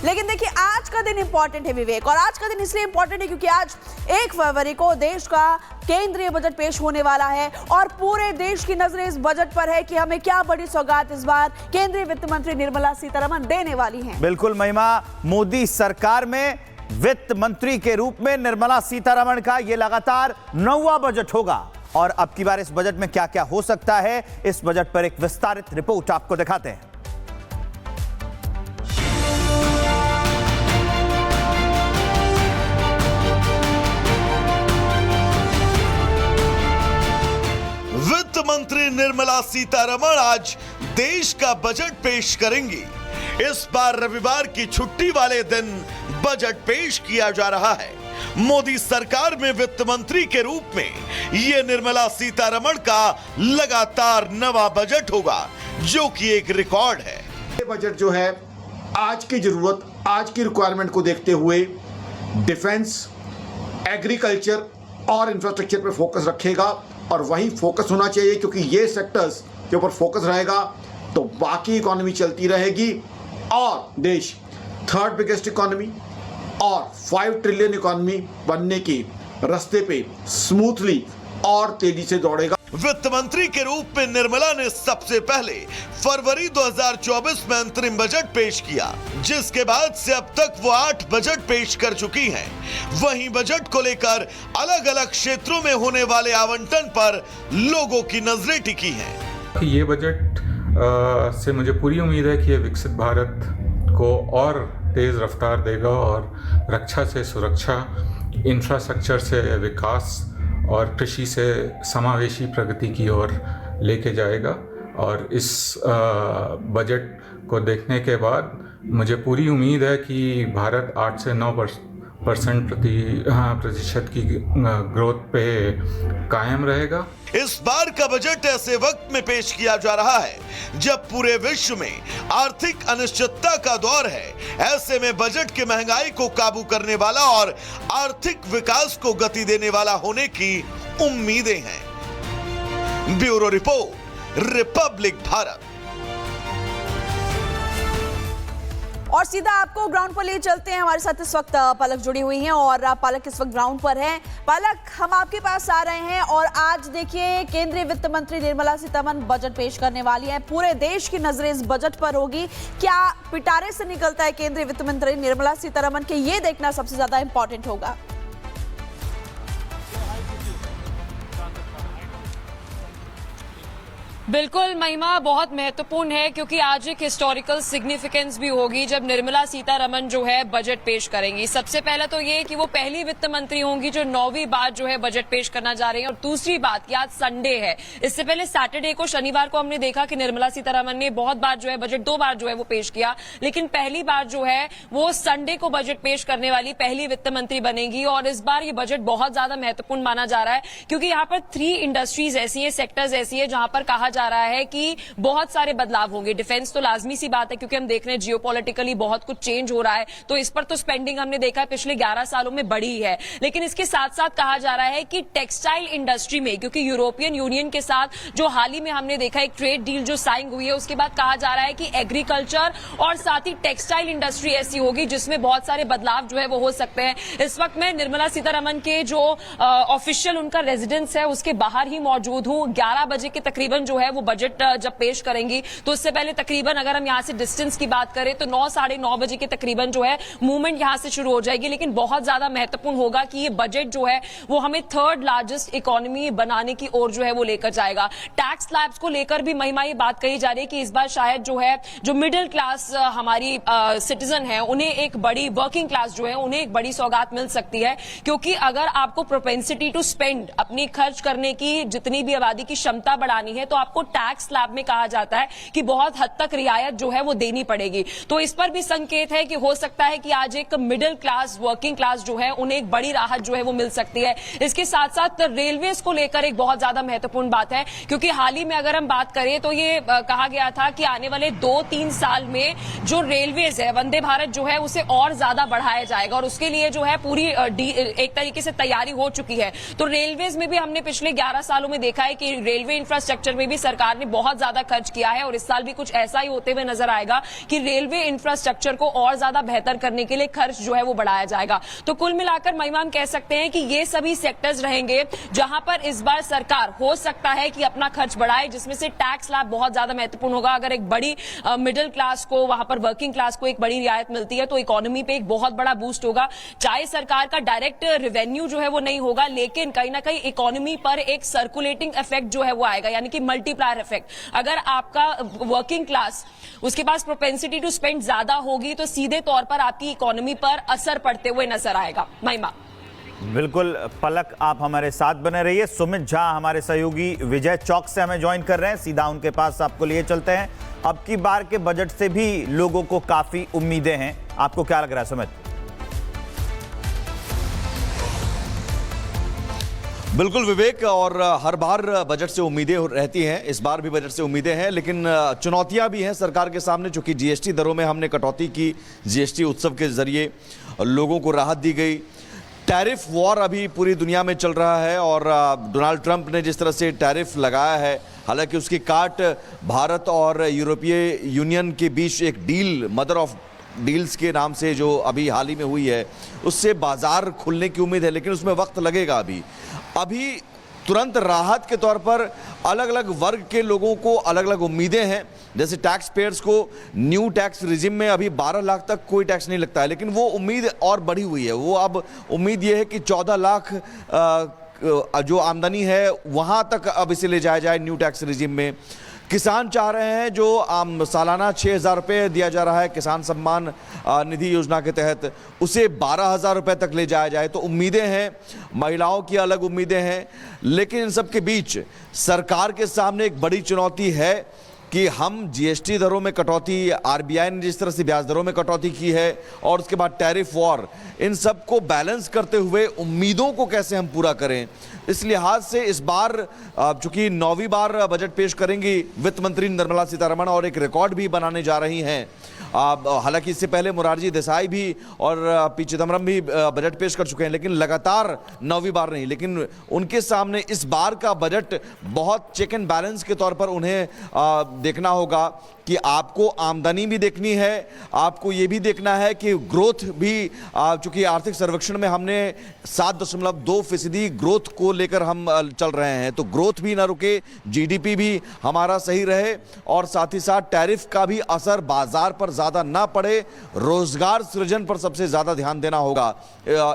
लेकिन देखिए आज का दिन इंपॉर्टेंट है विवेक, और आज का दिन इसलिए इंपॉर्टेंट है क्योंकि आज 1 फरवरी को देश का केंद्रीय बजट पेश होने वाला है और पूरे देश की नजरें इस बजट पर है कि हमें क्या बड़ी सौगात इस बार केंद्रीय वित्त मंत्री निर्मला सीतारमण देने वाली हैं। बिल्कुल महिमा, मोदी सरकार में वित्त मंत्री के रूप में निर्मला सीतारमण का यह लगातार 9वां बजट होगा और अब की बार इस बजट में क्या क्या हो सकता है, इस बजट पर एक विस्तारित रिपोर्ट आपको दिखाते हैं। वित्त मंत्री निर्मला सीतारमण आज देश का बजट पेश करेंगी। इस बार रविवार की छुट्टी वाले दिन बजट पेश किया जा रहा है। मोदी सरकार में वित्त मंत्री के रूप में यह निर्मला सीतारमण का लगातार 9वां बजट होगा, जो कि एक रिकॉर्ड है। ये बजट जो है आज की जरूरत, आज की रिक्वायरमेंट को देखते हुए डिफेंस, एग्रीकल्चर और इंफ्रास्ट्रक्चर पर फोकस रखेगा और वही फोकस होना चाहिए, क्योंकि ये सेक्टर्स के ऊपर फोकस रहेगा तो बाकी इकोनॉमी चलती रहेगी और देश 3rd बिगेस्ट इकोनॉमी और 5 ट्रिलियन इकोनॉमी बनने के रास्ते पे स्मूथली और तेजी से दौड़ेगा। वित्त मंत्री के रूप में निर्मला ने सबसे पहले फरवरी 2024 में अंतरिम बजट पेश किया, जिसके बाद से अब तक वो 8 बजट पेश कर चुकी हैं। वहीं बजट को लेकर अलग अलग क्षेत्रों में होने वाले आवंटन पर लोगों की नजरें टिकी हैं। ये बजट से मुझे पूरी उम्मीद है कि ये विकसित भारत को और तेज रफ्तार देगा और रक्षा से सुरक्षा, इंफ्रास्ट्रक्चर से विकास और कृषि से समावेशी प्रगति की ओर लेके जाएगा। और इस बजट को देखने के बाद मुझे पूरी उम्मीद है कि भारत 8 से 9% प्रतिशत की ग्रोथ पे कायम रहेगा। इस बार का बजट ऐसे वक्त में पेश किया जा रहा है जब पूरे विश्व में आर्थिक अनिश्चितता का दौर है। ऐसे में बजट के महंगाई को काबू करने वाला और आर्थिक विकास को गति देने वाला होने की उम्मीदें हैं। Bureau report, Republic Bharat. और सीधा आपको ग्राउंड पर ले चलते हैं। हमारे साथ इस वक्त पलक जुड़ी हुई हैं और पलक इस वक्त ग्राउंड पर है। पलक, हम आपके पास आ रहे हैं और आज देखिए केंद्रीय वित्त मंत्री निर्मला सीतारमण बजट पेश करने वाली है। पूरे देश की नजरें इस बजट पर होगी। क्या पिटारे से निकलता है केंद्रीय वित्त मंत्री निर्मला सीतारमण के, ये देखना सबसे ज्यादा इंपॉर्टेंट होगा। बिल्कुल महिमा, बहुत महत्वपूर्ण है क्योंकि आज एक हिस्टोरिकल सिग्निफिकेंस भी होगी जब निर्मला सीतारमण जो है बजट पेश करेंगी। सबसे पहला तो ये कि वो पहली वित्त मंत्री होंगी जो 9वीं बार जो है बजट पेश करना जा रही है। और दूसरी बात कि आज संडे है। इससे पहले सैटरडे को, शनिवार को हमने देखा कि निर्मला सीतारमण ने बहुत बार जो है बजट 2 बार जो है वो पेश किया, लेकिन पहली बार जो है वो संडे को बजट पेश करने वाली पहली वित्त मंत्री बनेगी। और इस बार ये बजट बहुत ज्यादा महत्वपूर्ण माना जा रहा है क्योंकि यहाँ पर 3 इंडस्ट्रीज ऐसी है, सेक्टर्स ऐसी है जहां पर कहा जा रहा है कि बहुत सारे बदलाव होंगे। डिफेंस तो लाजमी सी बात है क्योंकि हम देख रहे हैं जियोपॉलिटिकली बहुत कुछ चेंज हो रहा है, तो इस पर तो स्पेंडिंग हमने देखा है पिछले 11 सालों में बढ़ी है। लेकिन इसके साथ साथ कहा जा रहा है कि टेक्सटाइल इंडस्ट्री में, क्योंकि यूरोपियन यूनियन के साथ जो हाल ही में हमने देखा एक ट्रेड डील जो साइन हुई है, उसके बाद कहा जा रहा है कि एग्रीकल्चर और साथ ही टेक्सटाइल इंडस्ट्री ऐसी होगी जिसमें बहुत सारे बदलाव जो है वो हो सकते हैं। इस वक्त मैं निर्मला सीतारमण के जो ऑफिशियल उनका रेजिडेंस है उसके बाहर ही मौजूद हूं। 11 बजे के तकरीबन जो है वो बजट जब पेश करेंगी, तो उससे पहले तकरीबन अगर हम यहां से डिस्टेंस की बात करें तो 9 साढ़े 9 बजे के तकरीबन जो है मूवमेंट यहां से शुरू हो जाएगी। लेकिन बहुत ज्यादा महत्वपूर्ण होगा कि ये बजट जो है वो हमें 3rd लार्जेस्ट इकोनॉमी बनाने की ओर जो है वो लेकर जाएगा। टैक्स स्लैब्स को लेकर भी महिमा ये बात कही जा रही है कि इस बार शायद जो है जो मिडिल क्लास हमारी सिटीजन है उन्हें एक बड़ी, वर्किंग क्लास जो है उन्हें एक बड़ी सौगात मिल सकती है, क्योंकि अगर आपको प्रोपेंसिटी टू स्पेंड, अपनी खर्च करने की जितनी भी आबादी की क्षमता बढ़ानी है, तो आपको टैक्स स्लैब में कहा जाता है कि बहुत हद तक रियायत जो है वो देनी पड़ेगी। तो इस पर भी संकेत है कि हो सकता है कि आज एक मिडिल क्लास, वर्किंग क्लास जो है उन्हें एक बड़ी राहत जो है वो मिल सकती है। इसके साथ साथ रेलवेज को लेकर एक बहुत ज्यादा महत्वपूर्ण बात है, क्योंकि हाल ही में अगर हम बात करें तो ये कहा गया था कि आने वाले 2-3 साल में जो रेलवेज है, वंदे भारत जो है उसे और ज्यादा बढ़ाया जाएगा और उसके लिए जो है पूरी एक तरीके से तैयारी हो चुकी है। तो रेलवेज में भी हमने पिछले 11 सालों में देखा है कि रेलवे इंफ्रास्ट्रक्चर में भी सरकार ने बहुत ज्यादा खर्च किया है और इस साल भी कुछ ऐसा ही होते हुए नजर आएगा कि रेलवे इंफ्रास्ट्रक्चर को और ज्यादा बेहतर करने के लिए खर्च जो है वो बढ़ाया जाएगा। तो कुल मिलाकर महिमा हम कह सकते हैं कि ये सभी सेक्टर्स रहेंगे जहां पर इस बार सरकार हो सकता है कि अपना खर्च बढ़ाए, जिसमें से टैक्स स्लैब बहुत ज्यादा महत्वपूर्ण होगा। अगर एक बड़ी मिडिल क्लास को, वहां पर वर्किंग क्लास को एक बड़ी रियायत मिलती है तो इकोनॉमी पे एक बहुत बड़ा बूस्ट होगा। चाहे सरकार का डायरेक्ट रेवेन्यू जो है वो नहीं होगा, लेकिन कहीं ना कहीं इकोनॉमी पर एक सर्कुलेटिंग इफेक्ट जो है वो आएगा, यानी कि मल्टीप्लायर इफेक्ट। अगर आपका वर्किंग क्लास, उसके पास प्रोपेंसिटी टू स्पेंड ज्यादा होगी तो सीधे तौर पर आपकी इकोनॉमी पर असर पड़ते हुए नजर आएगा। महिमा। बिल्कुल पलक, आप हमारे साथ बने रहिए। सुमित झा हमारे सहयोगी विजय चौक से हमें ज्वाइन कर रहे हैं, सीधा उनके पास आपको लिए चलते हैं। अब की बार के बजट से भी लोगों को काफी उम्मीदें हैं, आपको क्या लग रहा है सुमित? बिल्कुल विवेक, और हर बार बजट से उम्मीदें रहती हैं, इस बार भी बजट से उम्मीदें हैं, लेकिन चुनौतियां भी हैं सरकार के सामने। चूंकि जीएसटी दरों में हमने कटौती की, जीएसटी उत्सव के जरिए लोगों को राहत दी गई। टैरिफ वॉर अभी पूरी दुनिया में चल रहा है और डोनाल्ड ट्रंप ने जिस तरह से टैरिफ लगाया है, हालांकि उसकी काट भारत और यूरोपीय यूनियन के बीच एक डील, मदर ऑफ डील्स के नाम से जो अभी हाल ही में हुई है, उससे बाजार खुलने की उम्मीद है, लेकिन उसमें वक्त लगेगा। अभी तुरंत राहत के तौर पर अलग अलग वर्ग के लोगों को अलग अलग उम्मीदें हैं। जैसे टैक्स पेयर्स को न्यू टैक्स रिजिम में अभी 12 लाख तक कोई टैक्स नहीं लगता है, लेकिन वो उम्मीद और बढ़ी हुई है। वो अब उम्मीद ये है कि 14 लाख जो आमदनी है वहाँ तक अब इसे ले जाया जाए न्यू टैक्स रिजिम में। किसान चाह रहे हैं जो सालाना 6,000 रुपये दिया जा रहा है किसान सम्मान निधि योजना के तहत, उसे 12,000 रुपये तक ले जाया जाए। तो उम्मीदें हैं, महिलाओं की अलग उम्मीदें हैं, लेकिन इन सब के बीच सरकार के सामने एक बड़ी चुनौती है कि हम जीएसटी दरों में कटौती, आरबीआई ने जिस तरह से ब्याज दरों में कटौती की है और उसके बाद टैरिफ वॉर, इन सब को बैलेंस करते हुए उम्मीदों को कैसे हम पूरा करें। इस लिहाज से इस बार चूंकि 9वीं बार बजट पेश करेंगी वित्त मंत्री निर्मला सीतारमण और एक रिकॉर्ड भी बनाने जा रही हैं। हालांकि इससे पहले मोरारजी देसाई भी और पी चिदम्बरम भी बजट पेश कर चुके हैं, लेकिन लगातार 9वीं बार नहीं। लेकिन उनके सामने इस बार का बजट बहुत चेक एंड बैलेंस के तौर पर उन्हें देखना होगा कि आपको आमदनी भी देखनी है, आपको ये भी देखना है कि ग्रोथ भी, चूंकि आर्थिक सर्वेक्षण में हमने 7.2% ग्रोथ को लेकर हम चल रहे हैं, तो ग्रोथ भी ना रुके, जीडीपी भी हमारा सही रहे और साथ ही साथ टैरिफ का भी असर बाजार पर ज्यादा ना पड़े। रोजगार सृजन पर सबसे ज्यादा ध्यान देना होगा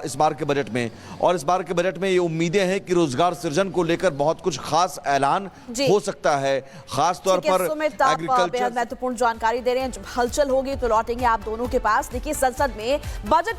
इस बार के बजट में, और इस बार के बजट में ये उम्मीदें हैं कि रोजगार सृजन को लेकर बहुत कुछ खास ऐलान हो सकता है, खास तौर पर एग्रीकल्चर। महत्वपूर्ण जानकारी दे रहे हैं। जब हलचल होगी तो लौटेंगे आप दोनों के पास। देखिए, संसद में बजट